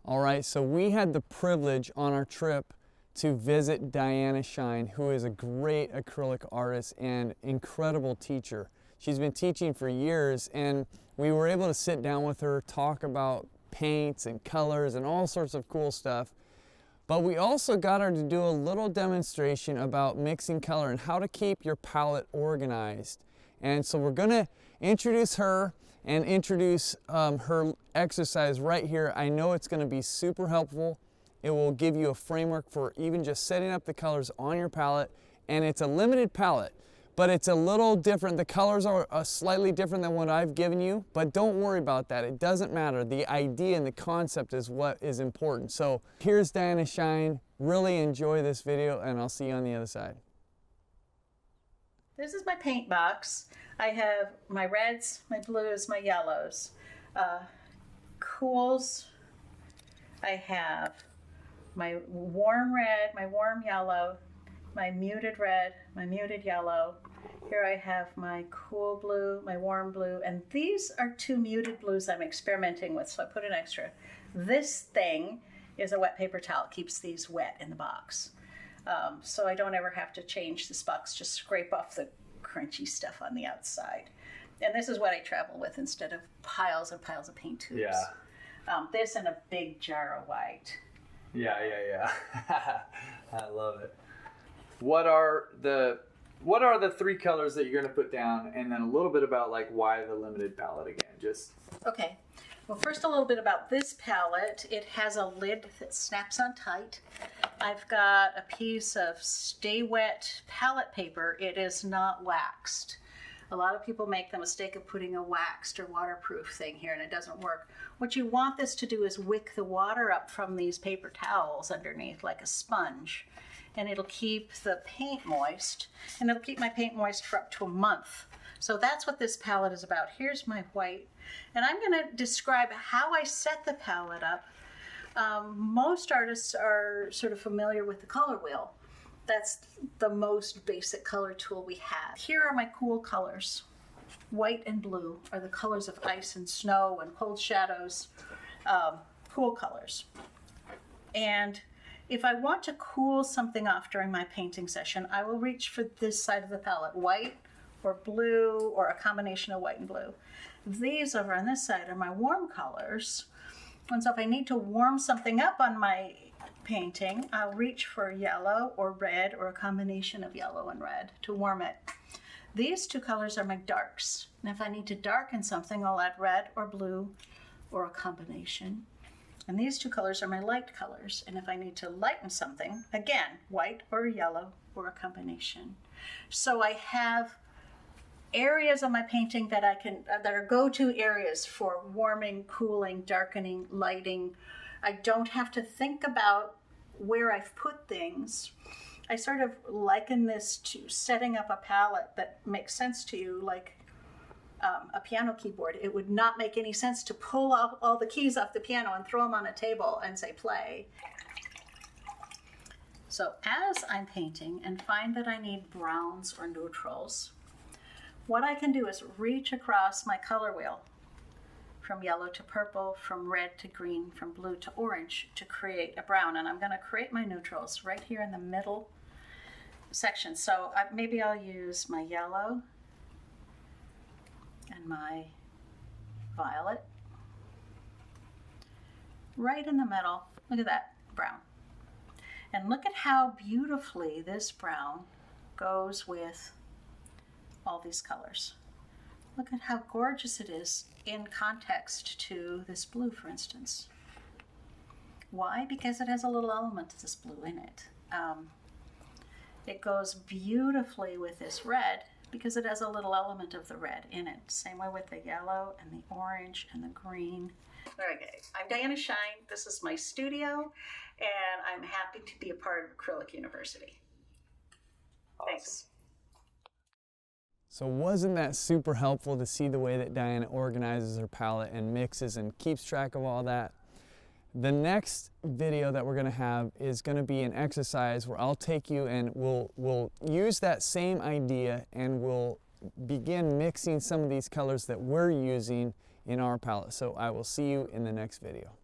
All right, so we had the privilege on our trip to visit Diana Shine, who is a great acrylic artist and incredible teacher. She's been teaching for years, and we were able to sit down with her, talk about paints and colors and all sorts of cool stuff. But we also got her to do a little demonstration about mixing color and how to keep your palette organized. And so we're gonna introduce her and introduce her exercise right here. I know it's gonna be super helpful. It will give you a framework for even just setting up the colors on your palette. And it's a limited palette, but it's a little different. The colors are slightly different than what I've given you, but don't worry about that. It doesn't matter. The idea and the concept is what is important. So here's Diana Shine. Really enjoy this video, and I'll see you on the other side. This is my paint box. I have my reds, my blues, my yellows. Cools, I have my warm red, my warm yellow, my muted red, my muted yellow. Here I have my cool blue, my warm blue, and these are two muted blues I'm experimenting with, so I put an extra. This thing is a wet paper towel. It keeps these wet in the box. So I don't ever have to change this box, just scrape off the crunchy stuff on the outside. And this is what I travel with instead of piles and piles of paint tubes. Yeah. This and a big jar of white. Yeah. I love it. What are the three colors that you're going to put down, and then a little bit about like why the limited palette again? Just okay. Well, first a little bit about this palette. It has a lid that snaps on tight. I've got a piece of Stay Wet palette paper. It is not waxed. A lot of people make the mistake of putting a waxed or waterproof thing here, and it doesn't work. What you want this to do is wick the water up from these paper towels underneath like a sponge, and it'll keep the paint moist, and it'll keep my paint moist for up to a month. So that's what this palette is about. Here's my white, and I'm going to describe how I set the palette up. Most artists are sort of familiar with the color wheel. That's the most basic color tool we have. Here are my cool colors. White and blue are the colors of ice and snow and cold shadows, cool colors. And if I want to cool something off during my painting session, I will reach for this side of the palette, white or blue or a combination of white and blue. These over on this side are my warm colors. And so if I need to warm something up on my painting, I'll reach for yellow or red or a combination of yellow and red to warm it. These two colors are my darks. And if I need to darken something, I'll add red or blue or a combination. And these two colors are my light colors. And if I need to lighten something, again, white or yellow or a combination. So I have areas on my painting that that are go-to areas for warming, cooling, darkening, lighting. I don't have to think about where I've put things. I sort of liken this to setting up a palette that makes sense to you, like a piano keyboard. It would not make any sense to pull all the keys off the piano and throw them on a table and say play. So as I'm painting and find that I need browns or neutrals, what I can do is reach across my color wheel from yellow to purple, from red to green, from blue to orange to create a brown. And I'm going to create my neutrals right here in the middle section. So maybe I'll use my yellow and my violet right in the middle. Look at that brown. And look at how beautifully this brown goes with all these colors. Look at how gorgeous it is in context to this blue, for instance. Why? Because it has a little element of this blue in it. It goes beautifully with this red because it has a little element of the red in it. Same way with the yellow and the orange and the green. Okay, I'm Diana Shine. This is my studio, and I'm happy to be a part of Acrylic University. Awesome. Thanks. So wasn't that super helpful to see the way that Diana organizes her palette and mixes and keeps track of all that? The next video that we're going to have is going to be an exercise where I'll take you and we'll use that same idea and we'll begin mixing some of these colors that we're using in our palette. So I will see you in the next video.